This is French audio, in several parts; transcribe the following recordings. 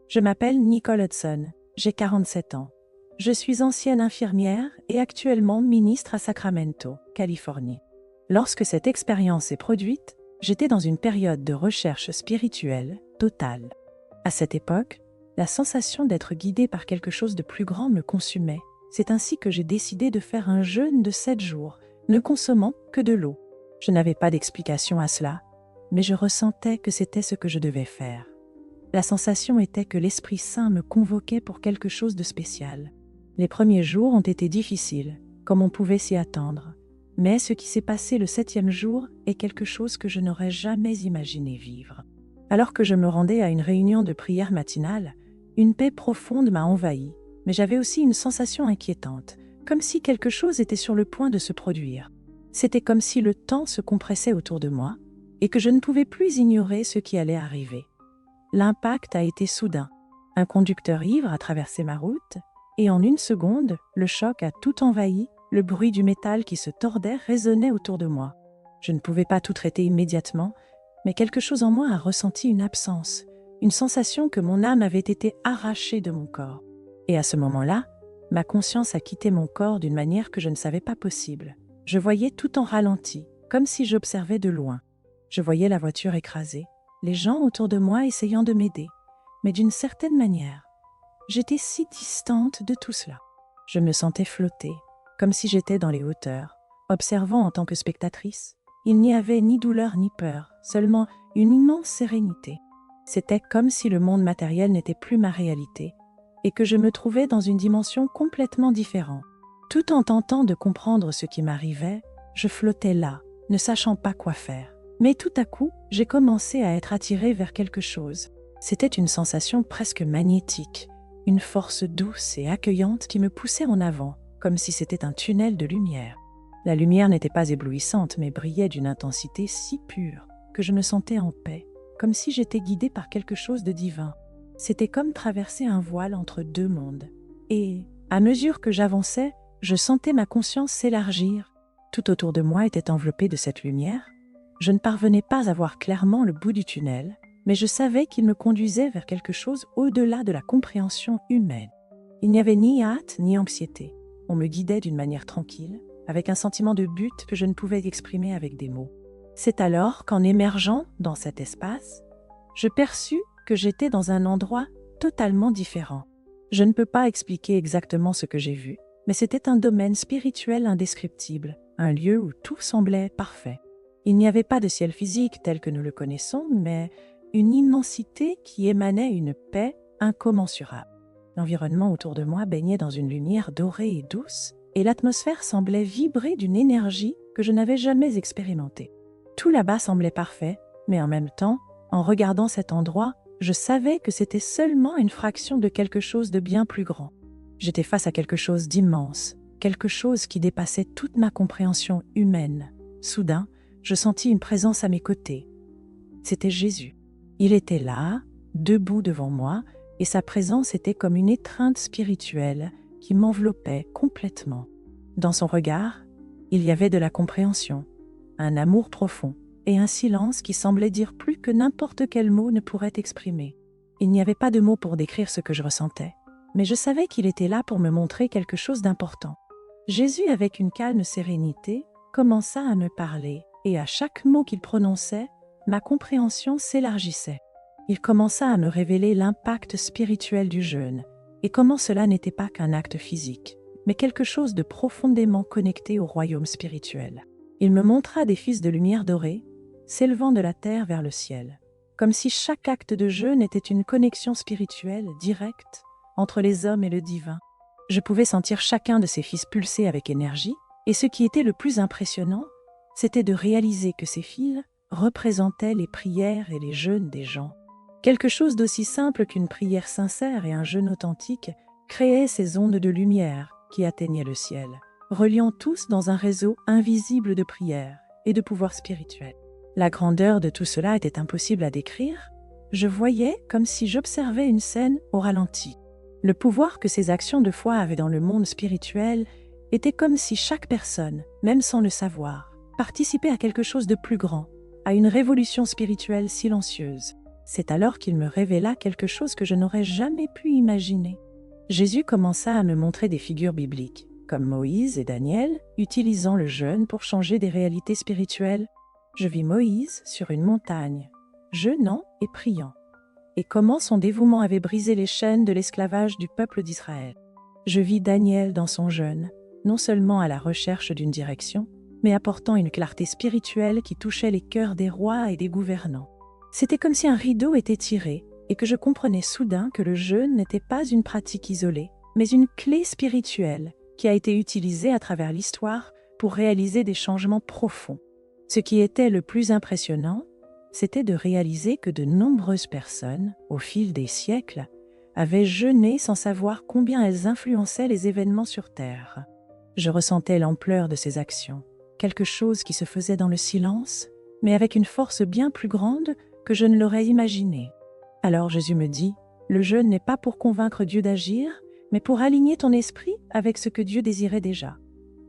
Je m'appelle Nicole Hudson, j'ai 47 ans. Je suis ancienne infirmière et actuellement ministre à Sacramento, Californie. Lorsque cette expérience s'est produite, j'étais dans une période de recherche spirituelle totale. À cette époque, la sensation d'être guidée par quelque chose de plus grand me consumait. C'est ainsi que j'ai décidé de faire un jeûne de 7 jours, ne consommant que de l'eau. Je n'avais pas d'explication à cela, mais je ressentais que c'était ce que je devais faire. La sensation était que l'Esprit Saint me convoquait pour quelque chose de spécial. Les premiers jours ont été difficiles, comme on pouvait s'y attendre, mais ce qui s'est passé le 7e jour est quelque chose que je n'aurais jamais imaginé vivre. Alors que je me rendais à une réunion de prière matinale, une paix profonde m'a envahi, mais j'avais aussi une sensation inquiétante, comme si quelque chose était sur le point de se produire. C'était comme si le temps se compressait autour de moi et que je ne pouvais plus ignorer ce qui allait arriver. L'impact a été soudain. Un conducteur ivre a traversé ma route et en une seconde, le choc a tout envahi, le bruit du métal qui se tordait résonnait autour de moi. Je ne pouvais pas tout traiter immédiatement, mais quelque chose en moi a ressenti une absence, une sensation que mon âme avait été arrachée de mon corps. Et à ce moment-là, ma conscience a quitté mon corps d'une manière que je ne savais pas possible. Je voyais tout en ralenti, comme si j'observais de loin. Je voyais la voiture écrasée, les gens autour de moi essayant de m'aider, mais d'une certaine manière, j'étais si distante de tout cela. Je me sentais flotter, comme si j'étais dans les hauteurs, observant en tant que spectatrice. Il n'y avait ni douleur ni peur, seulement une immense sérénité. C'était comme si le monde matériel n'était plus ma réalité et que je me trouvais dans une dimension complètement différente. Tout en tentant de comprendre ce qui m'arrivait, je flottais là, ne sachant pas quoi faire. Mais tout à coup, j'ai commencé à être attirée vers quelque chose. C'était une sensation presque magnétique, une force douce et accueillante qui me poussait en avant, comme si c'était un tunnel de lumière. La lumière n'était pas éblouissante, mais brillait d'une intensité si pure que je me sentais en paix, comme si j'étais guidée par quelque chose de divin. C'était comme traverser un voile entre deux mondes. Et, à mesure que j'avançais, je sentais ma conscience s'élargir. Tout autour de moi était enveloppé de cette lumière. Je ne parvenais pas à voir clairement le bout du tunnel, mais je savais qu'il me conduisait vers quelque chose au-delà de la compréhension humaine. Il n'y avait ni hâte ni anxiété. On me guidait d'une manière tranquille, avec un sentiment de but que je ne pouvais exprimer avec des mots. C'est alors qu'en émergeant dans cet espace, je perçus que j'étais dans un endroit totalement différent. Je ne peux pas expliquer exactement ce que j'ai vu, mais c'était un domaine spirituel indescriptible, un lieu où tout semblait parfait. Il n'y avait pas de ciel physique tel que nous le connaissons, mais une immensité qui émanait une paix incommensurable. L'environnement autour de moi baignait dans une lumière dorée et douce, et l'atmosphère semblait vibrer d'une énergie que je n'avais jamais expérimentée. Tout là-bas semblait parfait, mais en même temps, en regardant cet endroit, je savais que c'était seulement une fraction de quelque chose de bien plus grand. J'étais face à quelque chose d'immense, quelque chose qui dépassait toute ma compréhension humaine. Soudain, je sentis une présence à mes côtés. C'était Jésus. Il était là, debout devant moi, et sa présence était comme une étreinte spirituelle qui m'enveloppait complètement. Dans son regard, il y avait de la compréhension, un amour profond et un silence qui semblait dire plus que n'importe quel mot ne pourrait exprimer. Il n'y avait pas de mots pour décrire ce que je ressentais, mais je savais qu'il était là pour me montrer quelque chose d'important. Jésus, avec une calme sérénité, commença à me parler, et à chaque mot qu'il prononçait, ma compréhension s'élargissait. Il commença à me révéler l'impact spirituel du jeûne, et comment cela n'était pas qu'un acte physique, mais quelque chose de profondément connecté au royaume spirituel. Il me montra des fils de lumière dorée, s'élevant de la terre vers le ciel, comme si chaque acte de jeûne était une connexion spirituelle directe entre les hommes et le divin. Je pouvais sentir chacun de ces fils pulser avec énergie, et ce qui était le plus impressionnant, c'était de réaliser que ces fils représentaient les prières et les jeûnes des gens. Quelque chose d'aussi simple qu'une prière sincère et un jeûne authentique créait ces ondes de lumière qui atteignaient le ciel, reliant tous dans un réseau invisible de prières et de pouvoir spirituel. La grandeur de tout cela était impossible à décrire. Je voyais comme si j'observais une scène au ralenti. Le pouvoir que ces actions de foi avaient dans le monde spirituel était comme si chaque personne, même sans le savoir, participait à quelque chose de plus grand, à une révolution spirituelle silencieuse. C'est alors qu'il me révéla quelque chose que je n'aurais jamais pu imaginer. Jésus commença à me montrer des figures bibliques, comme Moïse et Daniel, utilisant le jeûne pour changer des réalités spirituelles. Je vis Moïse sur une montagne, jeûnant et priant, et comment son dévouement avait brisé les chaînes de l'esclavage du peuple d'Israël. Je vis Daniel dans son jeûne, non seulement à la recherche d'une direction, mais apportant une clarté spirituelle qui touchait les cœurs des rois et des gouvernants. C'était comme si un rideau était tiré et que je comprenais soudain que le jeûne n'était pas une pratique isolée, mais une clé spirituelle qui a été utilisée à travers l'histoire pour réaliser des changements profonds. Ce qui était le plus impressionnant, c'était de réaliser que de nombreuses personnes, au fil des siècles, avaient jeûné sans savoir combien elles influençaient les événements sur Terre. Je ressentais l'ampleur de ces actions, quelque chose qui se faisait dans le silence, mais avec une force bien plus grande que je ne l'aurais imaginé. Alors Jésus me dit, le jeûne n'est pas pour convaincre Dieu d'agir, mais pour aligner ton esprit avec ce que Dieu désirait déjà.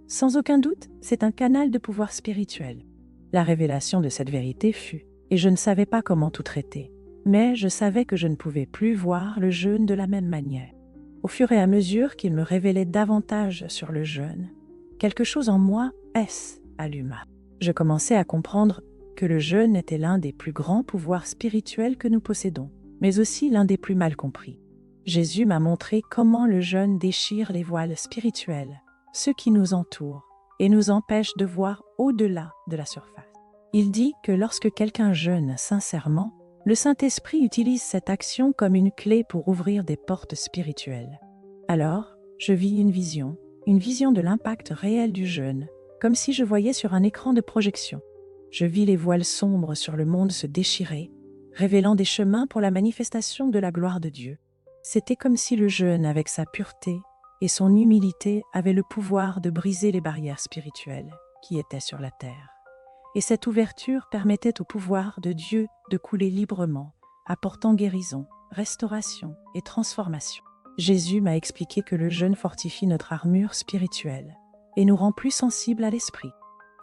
Sans aucun doute, c'est un canal de pouvoir spirituel. La révélation de cette vérité fut, et je ne savais pas comment tout traiter, mais je savais que je ne pouvais plus voir le jeûne de la même manière. Au fur et à mesure qu'il me révélait davantage sur le jeûne, quelque chose en moi alluma. Je commençais à comprendre que le jeûne était l'un des plus grands pouvoirs spirituels que nous possédons, mais aussi l'un des plus mal compris. Jésus m'a montré comment le jeûne déchire les voiles spirituels, ceux qui nous entourent, et nous empêchent de voir au-delà de la surface. Il dit que lorsque quelqu'un jeûne sincèrement, le Saint-Esprit utilise cette action comme une clé pour ouvrir des portes spirituelles. Alors, je vis une vision de l'impact réel du jeûne, comme si je voyais sur un écran de projection. Je vis les voiles sombres sur le monde se déchirer, révélant des chemins pour la manifestation de la gloire de Dieu. C'était comme si le jeûne, avec sa pureté et son humilité, avait le pouvoir de briser les barrières spirituelles qui étaient sur la terre. Et cette ouverture permettait au pouvoir de Dieu de couler librement, apportant guérison, restauration et transformation. Jésus m'a expliqué que le jeûne fortifie notre armure spirituelle et nous rend plus sensibles à l'esprit.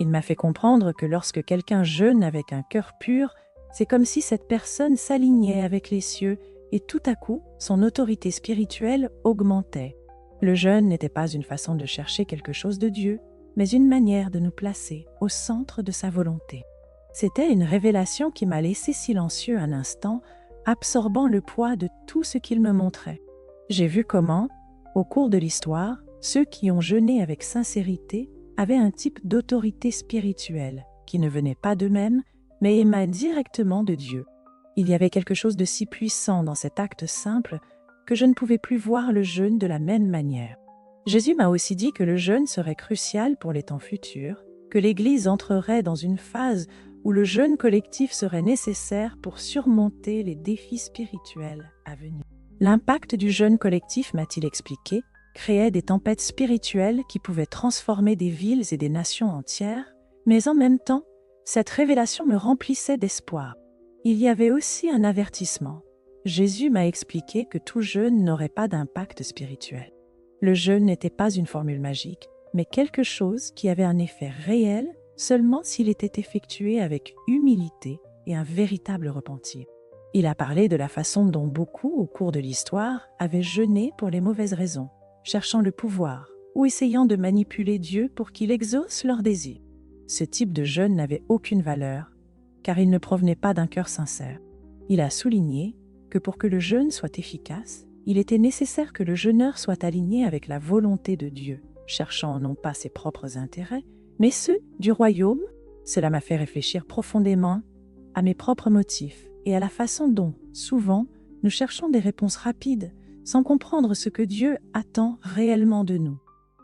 Il m'a fait comprendre que lorsque quelqu'un jeûne avec un cœur pur, c'est comme si cette personne s'alignait avec les cieux et tout à coup, son autorité spirituelle augmentait. Le jeûne n'était pas une façon de chercher quelque chose de Dieu, mais une manière de nous placer au centre de sa volonté. C'était une révélation qui m'a laissé silencieux un instant, absorbant le poids de tout ce qu'il me montrait. J'ai vu comment, au cours de l'histoire, ceux qui ont jeûné avec sincérité avaient un type d'autorité spirituelle qui ne venait pas d'eux-mêmes, mais émane directement de Dieu. Il y avait quelque chose de si puissant dans cet acte simple que je ne pouvais plus voir le jeûne de la même manière. Jésus m'a aussi dit que le jeûne serait crucial pour les temps futurs, que l'Église entrerait dans une phase où le jeûne collectif serait nécessaire pour surmonter les défis spirituels à venir. L'impact du jeûne collectif, m'a-t-il expliqué, créait des tempêtes spirituelles qui pouvaient transformer des villes et des nations entières, mais en même temps, cette révélation me remplissait d'espoir. Il y avait aussi un avertissement. Jésus m'a expliqué que tout jeûne n'aurait pas d'impact spirituel. Le jeûne n'était pas une formule magique, mais quelque chose qui avait un effet réel seulement s'il était effectué avec humilité et un véritable repentir. Il a parlé de la façon dont beaucoup, au cours de l'histoire, avaient jeûné pour les mauvaises raisons, cherchant le pouvoir ou essayant de manipuler Dieu pour qu'il exauce leurs désirs. Ce type de jeûne n'avait aucune valeur, car il ne provenait pas d'un cœur sincère. Il a souligné que pour que le jeûne soit efficace, il était nécessaire que le jeûneur soit aligné avec la volonté de Dieu, cherchant non pas ses propres intérêts, mais ceux du royaume. Cela m'a fait réfléchir profondément à mes propres motifs et à la façon dont, souvent, nous cherchons des réponses rapides, sans comprendre ce que Dieu attend réellement de nous.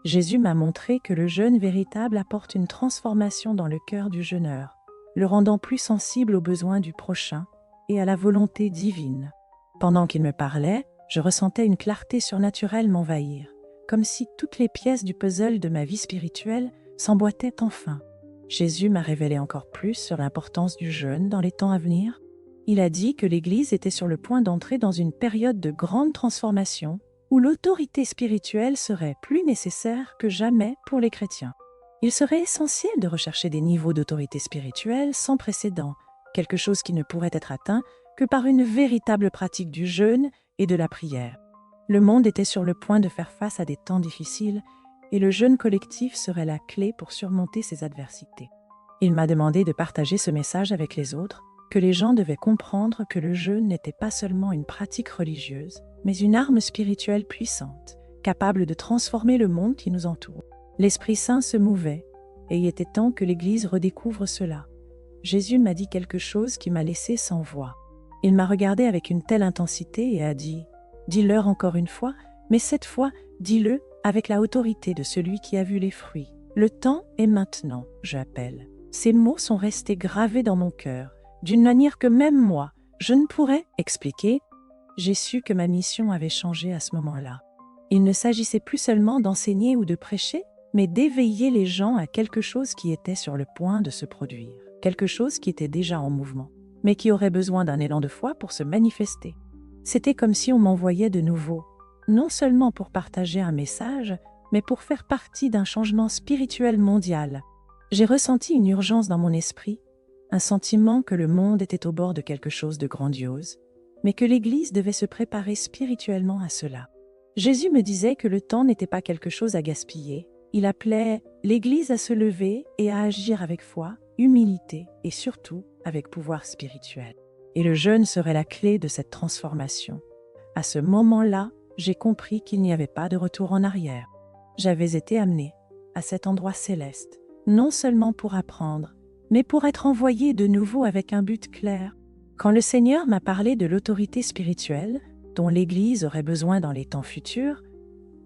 Jésus m'a montré que le jeûne véritable apporte une transformation dans le cœur du jeûneur, le rendant plus sensible aux besoins du prochain et à la volonté divine. Pendant qu'il me parlait, je ressentais une clarté surnaturelle m'envahir, comme si toutes les pièces du puzzle de ma vie spirituelle s'emboîtaient enfin. Jésus m'a révélé encore plus sur l'importance du jeûne dans les temps à venir. Il a dit que l'Église était sur le point d'entrer dans une période de grande transformation où l'autorité spirituelle serait plus nécessaire que jamais pour les chrétiens. Il serait essentiel de rechercher des niveaux d'autorité spirituelle sans précédent, quelque chose qui ne pourrait être atteint que par une véritable pratique du jeûne et de la prière. Le monde était sur le point de faire face à des temps difficiles et le jeûne collectif serait la clé pour surmonter ces adversités. Il m'a demandé de partager ce message avec les autres, que les gens devaient comprendre que le jeûne n'était pas seulement une pratique religieuse, mais une arme spirituelle puissante, capable de transformer le monde qui nous entoure. L'Esprit Saint se mouvait, et il était temps que l'Église redécouvre cela. Jésus m'a dit quelque chose qui m'a laissé sans voix. Il m'a regardé avec une telle intensité et a dit « Dis-leur encore une fois, mais cette fois, dis-le avec la autorité de celui qui a vu les fruits. Le temps est maintenant, j'appelle. » Ces mots sont restés gravés dans mon cœur, d'une manière que même moi, je ne pourrais expliquer. J'ai su que ma mission avait changé à ce moment-là. Il ne s'agissait plus seulement d'enseigner ou de prêcher, mais d'éveiller les gens à quelque chose qui était sur le point de se produire, quelque chose qui était déjà en mouvement, mais qui aurait besoin d'un élan de foi pour se manifester. C'était comme si on m'envoyait de nouveau, non seulement pour partager un message, mais pour faire partie d'un changement spirituel mondial. J'ai ressenti une urgence dans mon esprit, un sentiment que le monde était au bord de quelque chose de grandiose, mais que l'Église devait se préparer spirituellement à cela. Jésus me disait que le temps n'était pas quelque chose à gaspiller. Il appelait l'Église à se lever et à agir avec foi, humilité et surtout avec pouvoir spirituel. Et le jeûne serait la clé de cette transformation. À ce moment-là, j'ai compris qu'il n'y avait pas de retour en arrière. J'avais été amené à cet endroit céleste, non seulement pour apprendre, mais pour être envoyé de nouveau avec un but clair. Quand le Seigneur m'a parlé de l'autorité spirituelle, dont l'Église aurait besoin dans les temps futurs,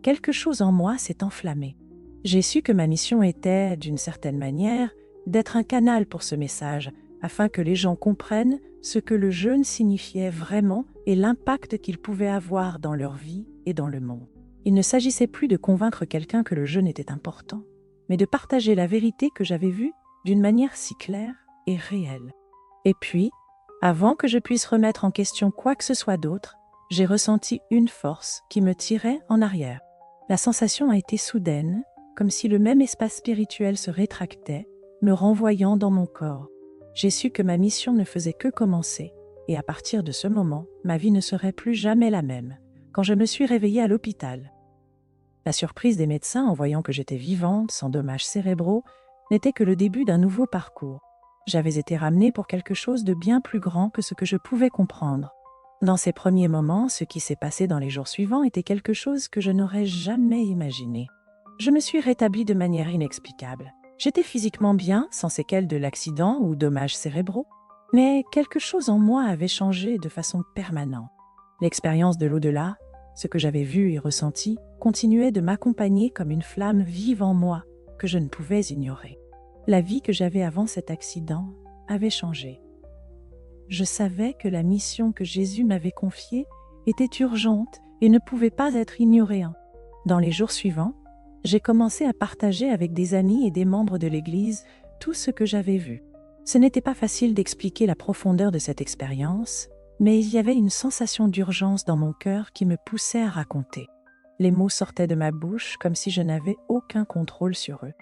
quelque chose en moi s'est enflammé. J'ai su que ma mission était, d'une certaine manière, d'être un canal pour ce message, afin que les gens comprennent ce que le jeûne signifiait vraiment et l'impact qu'il pouvait avoir dans leur vie et dans le monde. Il ne s'agissait plus de convaincre quelqu'un que le jeûne était important, mais de partager la vérité que j'avais vue d'une manière si claire et réelle. Et puis, avant que je puisse remettre en question quoi que ce soit d'autre, j'ai ressenti une force qui me tirait en arrière. La sensation a été soudaine, comme si le même espace spirituel se rétractait, me renvoyant dans mon corps. J'ai su que ma mission ne faisait que commencer, et à partir de ce moment, ma vie ne serait plus jamais la même, quand je me suis réveillée à l'hôpital. La surprise des médecins en voyant que j'étais vivante, sans dommages cérébraux, n'était que le début d'un nouveau parcours. J'avais été ramenée pour quelque chose de bien plus grand que ce que je pouvais comprendre. Dans ces premiers moments, ce qui s'est passé dans les jours suivants était quelque chose que je n'aurais jamais imaginé. Je me suis rétablie de manière inexplicable. J'étais physiquement bien, sans séquelles de l'accident ou dommages cérébraux, mais quelque chose en moi avait changé de façon permanente. L'expérience de l'au-delà, ce que j'avais vu et ressenti, continuait de m'accompagner comme une flamme vive en moi que je ne pouvais ignorer. La vie que j'avais avant cet accident avait changé. Je savais que la mission que Jésus m'avait confiée était urgente et ne pouvait pas être ignorée. Dans les jours suivants, j'ai commencé à partager avec des amis et des membres de l'Église tout ce que j'avais vu. Ce n'était pas facile d'expliquer la profondeur de cette expérience, mais il y avait une sensation d'urgence dans mon cœur qui me poussait à raconter. Les mots sortaient de ma bouche comme si je n'avais aucun contrôle sur eux.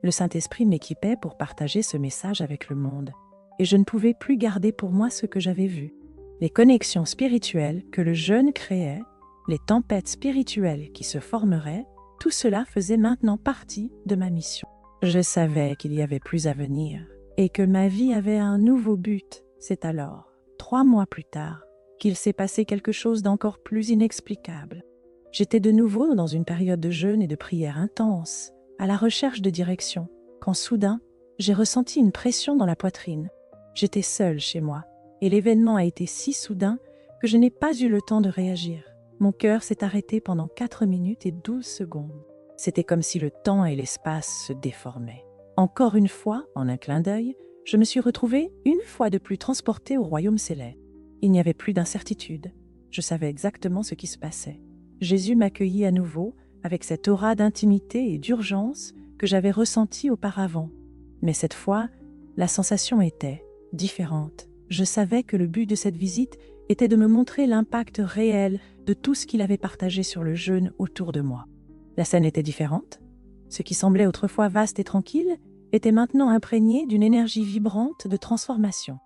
Le Saint-Esprit m'équipait pour partager ce message avec le monde, et je ne pouvais plus garder pour moi ce que j'avais vu. Les connexions spirituelles que le jeûne créait, les tempêtes spirituelles qui se formeraient, tout cela faisait maintenant partie de ma mission. Je savais qu'il y avait plus à venir et que ma vie avait un nouveau but. C'est alors, 3 mois plus tard, qu'il s'est passé quelque chose d'encore plus inexplicable. J'étais de nouveau dans une période de jeûne et de prière intense, à la recherche de direction, quand soudain, j'ai ressenti une pression dans la poitrine. J'étais seule chez moi, et l'événement a été si soudain que je n'ai pas eu le temps de réagir. Mon cœur s'est arrêté pendant 4 minutes et 12 secondes. C'était comme si le temps et l'espace se déformaient. Encore une fois, en un clin d'œil, je me suis retrouvée une fois de plus transportée au royaume céleste. Il n'y avait plus d'incertitude. Je savais exactement ce qui se passait. Jésus m'accueillit à nouveau avec cette aura d'intimité et d'urgence que j'avais ressentie auparavant. Mais cette fois, la sensation était différente. Je savais que le but de cette visite était de me montrer l'impact réel de tout ce qu'il avait partagé sur le jeûne autour de moi. La scène était différente. Ce qui semblait autrefois vaste et tranquille était maintenant imprégné d'une énergie vibrante de transformation.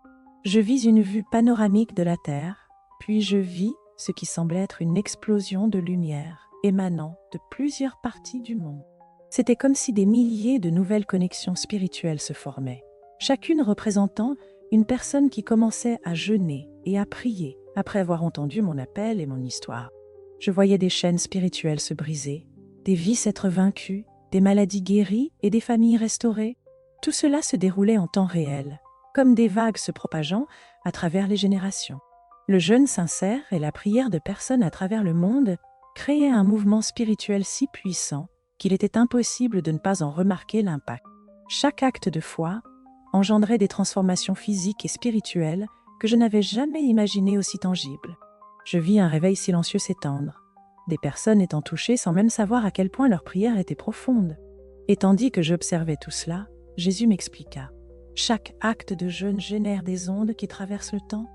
Je vis une vue panoramique de la Terre, puis je vis ce qui semblait être une explosion de lumière émanant de plusieurs parties du monde. C'était comme si des milliers de nouvelles connexions spirituelles se formaient, chacune représentant une personne qui commençait à jeûner et à prier après avoir entendu mon appel et mon histoire. Je voyais des chaînes spirituelles se briser, des vices être vaincus, des maladies guéries et des familles restaurées. Tout cela se déroulait en temps réel, comme des vagues se propageant à travers les générations. Le jeûne sincère et la prière de personnes à travers le monde créaient un mouvement spirituel si puissant qu'il était impossible de ne pas en remarquer l'impact. Chaque acte de foi engendrait des transformations physiques et spirituelles que je n'avais jamais imaginées aussi tangibles. Je vis un réveil silencieux s'étendre, des personnes étant touchées sans même savoir à quel point leur prière était profonde. Et tandis que j'observais tout cela, Jésus m'expliqua. Chaque acte de jeûne génère des ondes qui traversent le temps.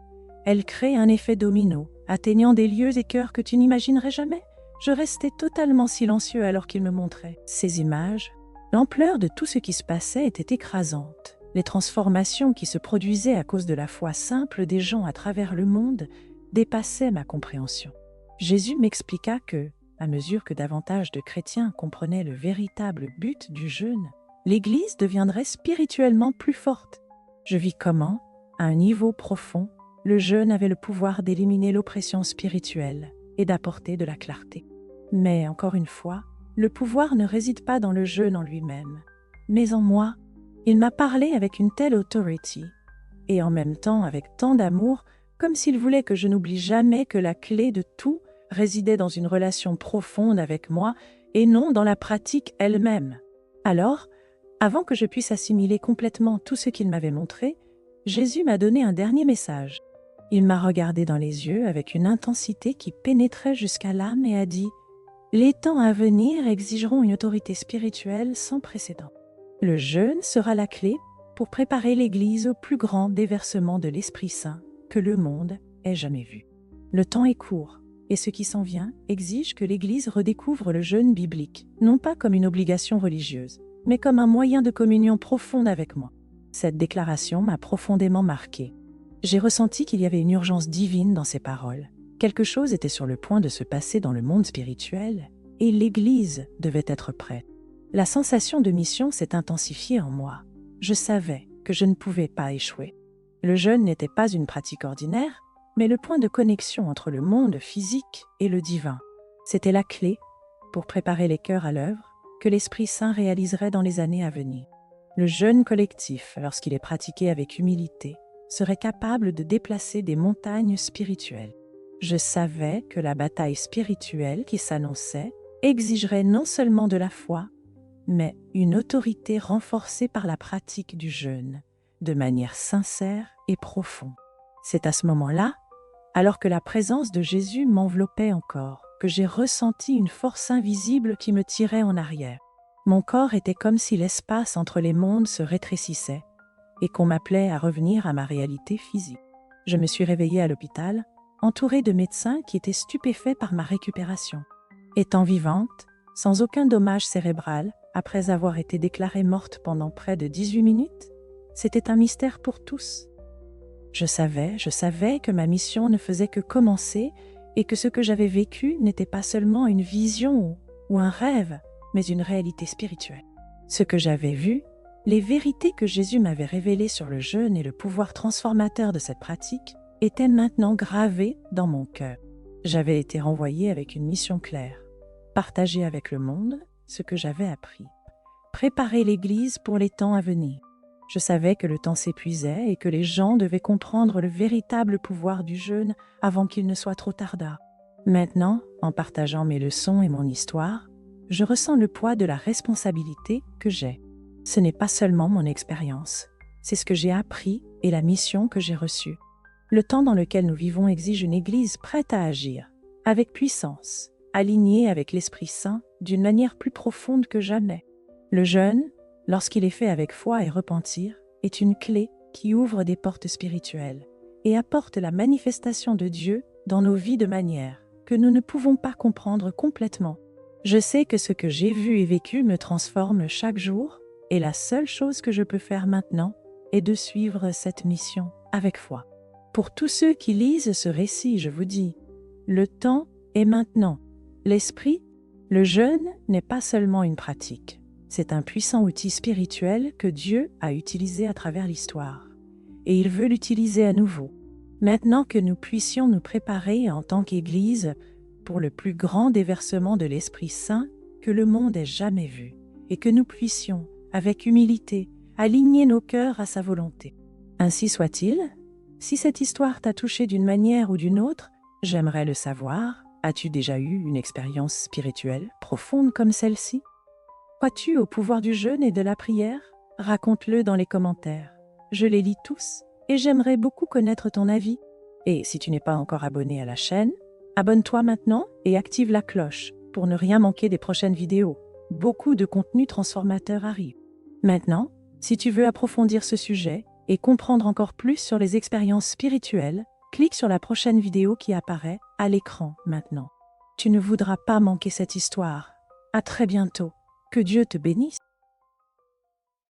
Elles créent un effet domino, atteignant des lieux et cœurs que tu n'imaginerais jamais. Je restais totalement silencieux alors qu'il me montrait ces images. L'ampleur de tout ce qui se passait était écrasante. Les transformations qui se produisaient à cause de la foi simple des gens à travers le monde dépassaient ma compréhension. Jésus m'expliqua que, à mesure que davantage de chrétiens comprenaient le véritable but du jeûne, l'Église deviendrait spirituellement plus forte. Je vis comment, à un niveau profond, le jeûne avait le pouvoir d'éliminer l'oppression spirituelle et d'apporter de la clarté. Mais encore une fois, le pouvoir ne réside pas dans le jeûne en lui-même, mais en moi. Il m'a parlé avec une telle authority, et en même temps avec tant d'amour, comme s'il voulait que je n'oublie jamais que la clé de tout résidait dans une relation profonde avec moi et non dans la pratique elle-même. Alors, avant que je puisse assimiler complètement tout ce qu'il m'avait montré, Jésus m'a donné un dernier message. Il m'a regardé dans les yeux avec une intensité qui pénétrait jusqu'à l'âme et a dit « Les temps à venir exigeront une autorité spirituelle sans précédent. Le jeûne sera la clé pour préparer l'Église au plus grand déversement de l'Esprit Saint que le monde ait jamais vu. Le temps est court, et ce qui s'en vient exige que l'Église redécouvre le jeûne biblique, non pas comme une obligation religieuse, mais comme un moyen de communion profonde avec moi. » Cette déclaration m'a profondément marquée. J'ai ressenti qu'il y avait une urgence divine dans ces paroles. Quelque chose était sur le point de se passer dans le monde spirituel, et l'Église devait être prête. La sensation de mission s'est intensifiée en moi. Je savais que je ne pouvais pas échouer. Le jeûne n'était pas une pratique ordinaire, mais le point de connexion entre le monde physique et le divin. C'était la clé pour préparer les cœurs à l'œuvre que l'Esprit Saint réaliserait dans les années à venir. Le jeûne collectif, lorsqu'il est pratiqué avec humilité, serait capable de déplacer des montagnes spirituelles. Je savais que la bataille spirituelle qui s'annonçait exigerait non seulement de la foi, mais une autorité renforcée par la pratique du jeûne, de manière sincère et profonde. C'est à ce moment-là, alors que la présence de Jésus m'enveloppait encore, que j'ai ressenti une force invisible qui me tirait en arrière. Mon corps était comme si l'espace entre les mondes se rétrécissait et qu'on m'appelait à revenir à ma réalité physique. Je me suis réveillée à l'hôpital, entourée de médecins qui étaient stupéfaits par ma récupération. Étant vivante, sans aucun dommage cérébral, après avoir été déclarée morte pendant près de 18 minutes, c'était un mystère pour tous. Je savais que ma mission ne faisait que commencer et que ce que j'avais vécu n'était pas seulement une vision ou un rêve, mais une réalité spirituelle. Ce que j'avais vu, les vérités que Jésus m'avait révélées sur le jeûne et le pouvoir transformateur de cette pratique étaient maintenant gravées dans mon cœur. J'avais été renvoyée avec une mission claire, partager avec le monde ce que j'avais appris, préparer l'Église pour les temps à venir. Je savais que le temps s'épuisait et que les gens devaient comprendre le véritable pouvoir du jeûne avant qu'il ne soit trop tard. Maintenant, en partageant mes leçons et mon histoire, je ressens le poids de la responsabilité que j'ai. Ce n'est pas seulement mon expérience, c'est ce que j'ai appris et la mission que j'ai reçue. Le temps dans lequel nous vivons exige une Église prête à agir, avec puissance, alignée avec l'Esprit Saint d'une manière plus profonde que jamais. Le jeûne, lorsqu'il est fait avec foi et repentir, est une clé qui ouvre des portes spirituelles et apporte la manifestation de Dieu dans nos vies de manière que nous ne pouvons pas comprendre complètement. Je sais que ce que j'ai vu et vécu me transforme chaque jour et la seule chose que je peux faire maintenant est de suivre cette mission avec foi. Pour tous ceux qui lisent ce récit, je vous dis, le temps est maintenant. L'esprit, le jeûne n'est pas seulement une pratique. C'est un puissant outil spirituel que Dieu a utilisé à travers l'histoire. Et il veut l'utiliser à nouveau. Maintenant que nous puissions nous préparer en tant qu'Église pour le plus grand déversement de l'Esprit Saint que le monde ait jamais vu, et que nous puissions, avec humilité, aligner nos cœurs à sa volonté. Ainsi soit-il. Si cette histoire t'a touché d'une manière ou d'une autre, j'aimerais le savoir. As-tu déjà eu une expérience spirituelle profonde comme celle-ci? Crois-tu au pouvoir du jeûne et de la prière? Raconte-le dans les commentaires. Je les lis tous et j'aimerais beaucoup connaître ton avis. Et si tu n'es pas encore abonné à la chaîne, abonne-toi maintenant et active la cloche pour ne rien manquer des prochaines vidéos. Beaucoup de contenus transformateurs arrivent. Maintenant, si tu veux approfondir ce sujet et comprendre encore plus sur les expériences spirituelles, clique sur la prochaine vidéo qui apparaît à l'écran maintenant. Tu ne voudras pas manquer cette histoire. À très bientôt. Que Dieu te bénisse.